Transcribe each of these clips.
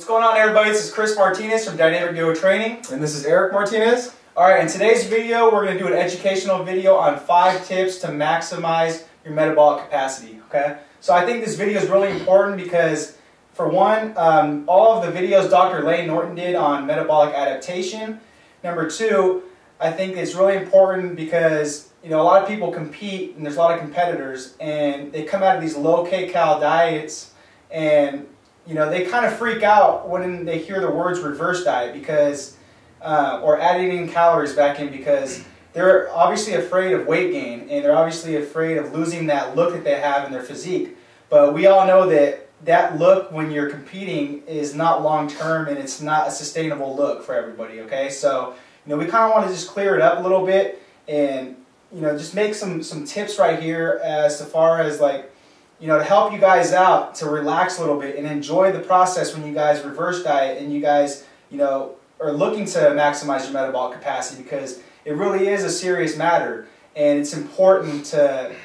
What's going on, everybody? This is Chris Martinez from Dynamic Duo Training. And this is Eric Martinez. Alright, in today's video, we're going to do an educational video on 5 tips to maximize your metabolic capacity. Okay? So I think this video is really important because, for one, all of the videos Dr. Layne Norton did on metabolic adaptation. Number 2, I think it's really important because, you know, a lot of people compete and there's a lot of competitors and they come out of these low kcal diets and, you know, they kind of freak out when they hear the words reverse diet because, or adding in calories back in, because they're obviously afraid of weight gain and they're obviously afraid of losing that look that they have in their physique. But we all know that that look when you're competing is not long term and it's not a sustainable look for everybody, okay? So, you know, we kind of want to just clear it up a little bit and, you know, just make some tips right here as far as, like, you know, to help you guys out to relax a little bit and enjoy the process when you guys reverse diet and you guys, you know, are looking to maximize your metabolic capacity, because it really is a serious matter and it's important to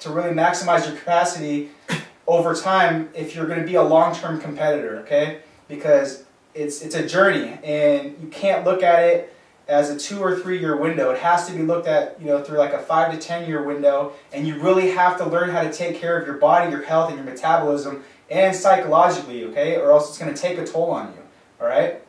really maximize your capacity over time if you're going to be a long-term competitor, okay? Because it's a journey and you can't look at it as a 2 or 3 year window. It has to be looked at, you know, through like a 5 to 10 year window, and you really have to learn how to take care of your body, your health, and your metabolism, and psychologically, okay? Or else it's going to take a toll on you, all right?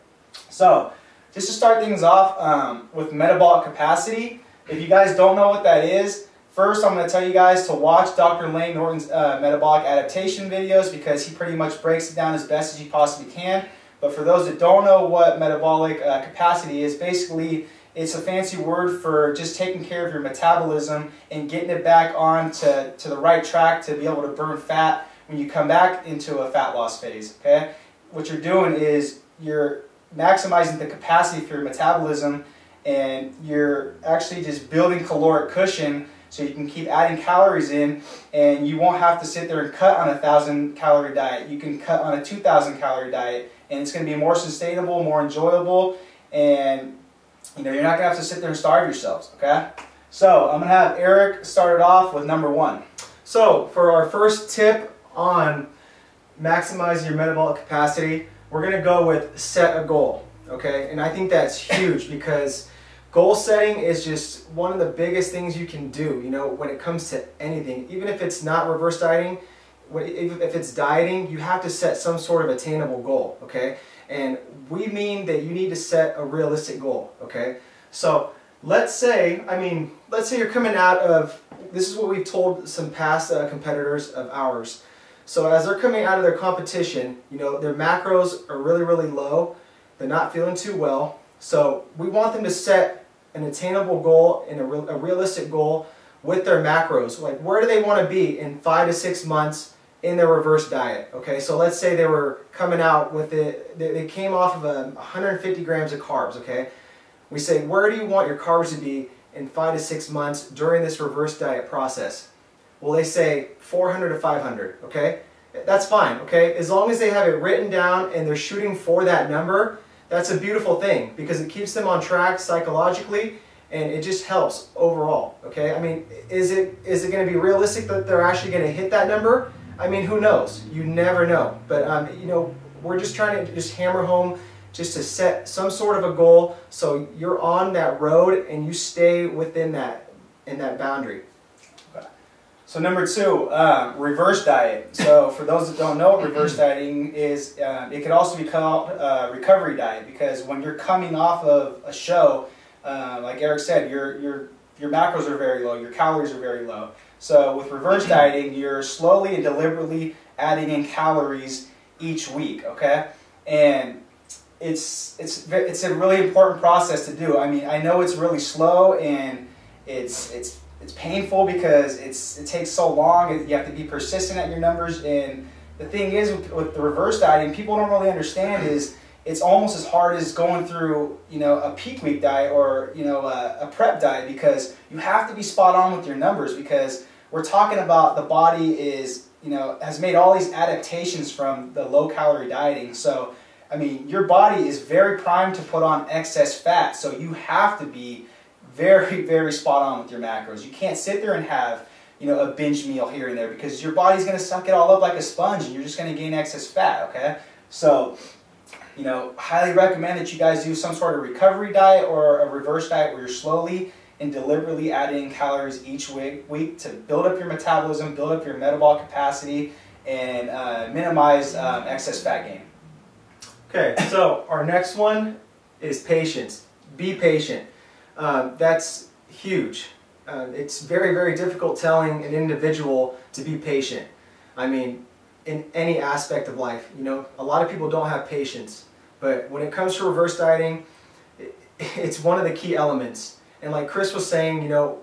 So, just to start things off with metabolic capacity, if you guys don't know what that is, first I'm going to tell you guys to watch Dr. Layne Norton's metabolic adaptation videos, because he pretty much breaks it down as best as he possibly can. But for those that don't know what metabolic capacity is, basically it's a fancy word for just taking care of your metabolism and getting it back on to the right track to be able to burn fat when you come back into a fat loss phase, okay? What you're doing is you're maximizing the capacity for your metabolism, and you're actually just building caloric cushion so you can keep adding calories in, and you won't have to sit there and cut on a 1,000 calorie diet. You can cut on a 2,000 calorie diet, and it's going to be more sustainable, more enjoyable, and, you know, you're not going to have to sit there and starve yourselves, okay? So I'm going to have Eric start it off with number 1. So for our first tip on maximizing your metabolic capacity, we're going to go with set a goal, okay? And I think that's huge because goal setting is just one of the biggest things you can do, you know, when it comes to anything. Even if it's not reverse dieting, if it's dieting, you have to set some sort of attainable goal, okay? And we mean that you need to set a realistic goal, okay? So let's say you're coming out of, this is what we've told some past competitors of ours. So as they're coming out of their competition, you know, their macros are really, really low. They're not feeling too well. So we want them to set an attainable goal and a realistic goal with their macros. Like, where do they want to be in 5 to 6 months in their reverse diet? Okay, so let's say they were coming out with it, they came off of 150 grams of carbs, okay? We say, where do you want your carbs to be in 5 to 6 months during this reverse diet process? Well, they say 400 to 500, okay? That's fine, okay? As long as they have it written down and they're shooting for that number, that's a beautiful thing because it keeps them on track psychologically and it just helps overall, okay? I mean, is it going to be realistic that they're actually going to hit that number? I mean, who knows? You never know. But, you know, we're just trying to just hammer home just to set some sort of a goal so you're on that road and you stay within that, in that boundary. So number 2, reverse diet. So for those that don't know what reverse dieting is, it could also be called recovery diet, because when you're coming off of a show, like Eric said, your macros are very low, your calories are very low. So with reverse dieting, you're slowly and deliberately adding in calories each week, okay? And it's a really important process to do. I mean, I know it's really slow and it's painful because it takes so long. You have to be persistent at your numbers. And the thing is with the reverse dieting, people don't really understand is it's almost as hard as going through, you know, a peak week diet or, you know, a prep diet, because you have to be spot on with your numbers, because we're talking about the body is, you know, has made all these adaptations from the low calorie dieting. So, I mean, your body is very primed to put on excess fat. So you have to be very, very spot on with your macros. You can't sit there and have, you know, a binge meal here and there, because your body's going to suck it all up like a sponge and you're just going to gain excess fat, okay? So You know, highly recommend that you guys do some sort of recovery diet or a reverse diet where you're slowly and deliberately adding calories each week to build up your metabolism, build up your metabolic capacity, and minimize excess fat gain. Okay, so our next one is patience. Be patient. That's huge. It's very, very difficult telling an individual to be patient. I mean, in any aspect of life, you know, a lot of people don't have patience. But when it comes to reverse dieting, it's one of the key elements. And like Chris was saying, you know,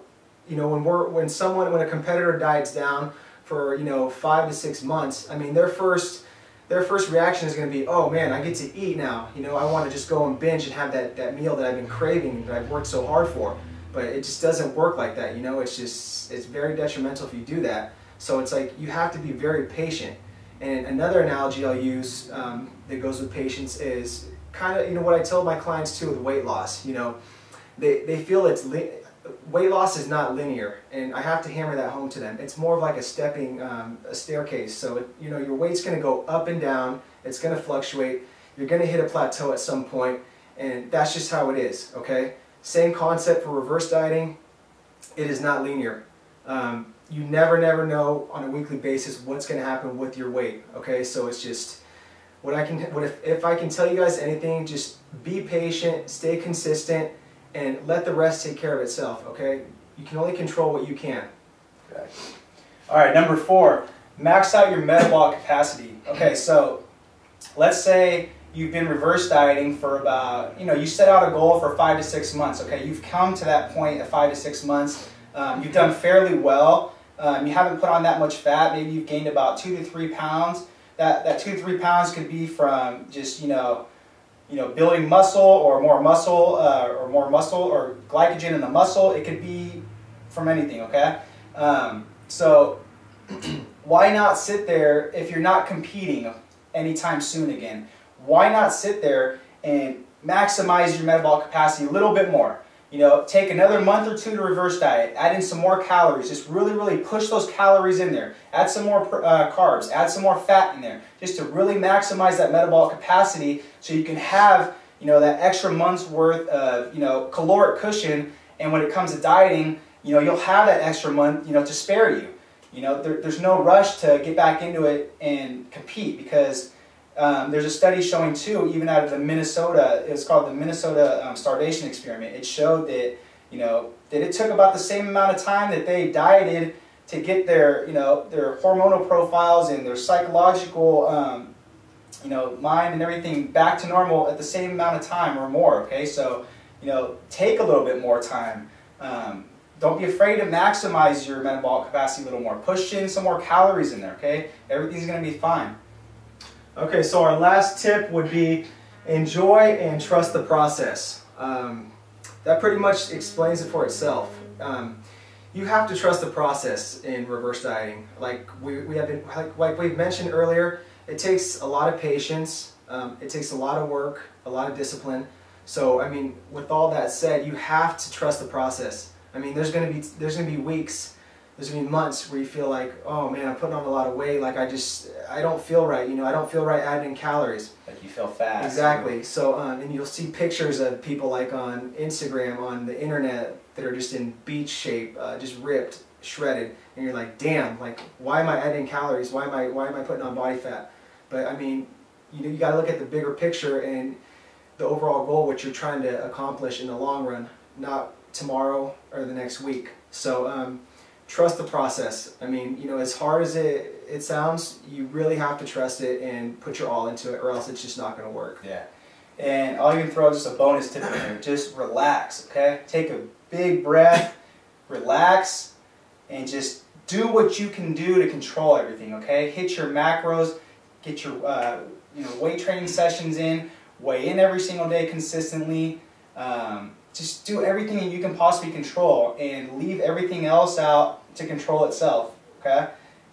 when a competitor diets down for 5 to 6 months, I mean, their first reaction is going to be, oh man, I get to eat now. You know, I want to just go and binge and have that meal that I've been craving, that I've worked so hard for. But it just doesn't work like that. You know, it's very detrimental if you do that. So it's like you have to be very patient. And another analogy I'll use that goes with patience is kind of, you know, what I tell my clients too with weight loss. You know, they feel weight loss is not linear, and I have to hammer that home to them. It's more of like a staircase. So you know, your weight's going to go up and down. It's going to fluctuate. You're going to hit a plateau at some point, and that's just how it is. Okay. Same concept for reverse dieting. It is not linear. You never know on a weekly basis what's going to happen with your weight. Okay, so it's just if I can tell you guys anything, just be patient, stay consistent, and let the rest take care of itself. Okay, you can only control what you can. Okay. All right, number 4, max out your metabolic capacity. Okay, so let's say you've been reverse dieting for about, you set out a goal for 5 to 6 months. Okay, you've come to that point at 5 to 6 months. You've done fairly well. You haven't put on that much fat. Maybe you've gained about 2 to 3 pounds. That 2 to 3 pounds could be from just building muscle or more muscle or glycogen in the muscle. It could be from anything. Okay, so why not sit there if you're not competing anytime soon again? Why not sit there and maximize your metabolic capacity a little bit more? Take another month or 2 to reverse diet, add in some more calories, just really push those calories in there, add some more carbs, add some more fat in there, just to really maximize that metabolic capacity so you can have, that extra month's worth of, caloric cushion, and when it comes to dieting, you'll have that extra month, to spare you. There's no rush to get back into it and compete, because there's a study showing too, even out of the Minnesota, it's called the Minnesota starvation experiment. It showed that, that it took about the same amount of time that they dieted to get their, their hormonal profiles and their psychological, mind and everything back to normal at the same amount of time or more. Okay, so, take a little bit more time. Don't be afraid to maximize your metabolic capacity a little more. Push in some more calories in there. Okay, everything's going to be fine. Okay, so our last tip would be enjoy and trust the process. That pretty much explains it for itself. You have to trust the process in reverse dieting. Like we've mentioned earlier, it takes a lot of patience. It takes a lot of work, a lot of discipline. So I mean, with all that said, you have to trust the process. I mean, there's gonna be weeks, there's gonna be months where you feel like, oh man, I'm putting on a lot of weight. Like I don't feel right. I don't feel right adding in calories. Like you feel fat. Exactly. So and you'll see pictures of people like on Instagram, on the internet, that are just in beach shape, just ripped, shredded, and you're like, damn, like why am I adding calories? Why am I putting on body fat? But I mean, you got to look at the bigger picture and the overall goal, what you're trying to accomplish in the long run, not tomorrow or the next week. So trust the process. I mean, as hard as it sounds, you really have to trust it and put your all into it, or else it's just not going to work. Yeah. And I'll even throw just a bonus tip in there. Just relax, okay? Take a big breath, relax, and just do what you can do to control everything, okay? Hit your macros, get your weight training sessions in, weigh in every single day consistently. Just do everything that you can possibly control and leave everything else out to control itself, okay?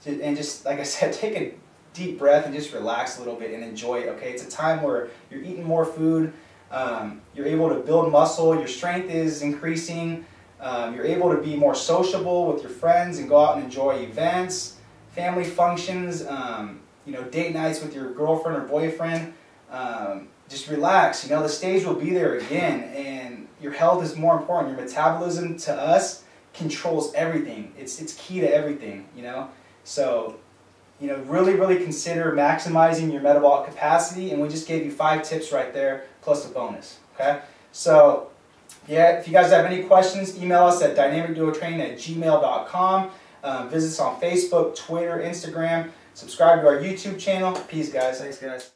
And just, like I said, take a deep breath and just relax a little bit and enjoy it, okay? It's a time where you're eating more food, you're able to build muscle, your strength is increasing, you're able to be more sociable with your friends and go out and enjoy events, family functions, date nights with your girlfriend or boyfriend. just relax. You know, the stage will be there again, and your health is more important. Your metabolism to us controls everything. It's key to everything, you know. So, you know, really consider maximizing your metabolic capacity, and we just gave you 5 tips right there, plus a bonus, okay? So, yeah, if you guys have any questions, email us at dynamicduotraining@gmail.com. Visit us on Facebook, Twitter, Instagram. Subscribe to our YouTube channel. Peace, guys. Thanks, guys.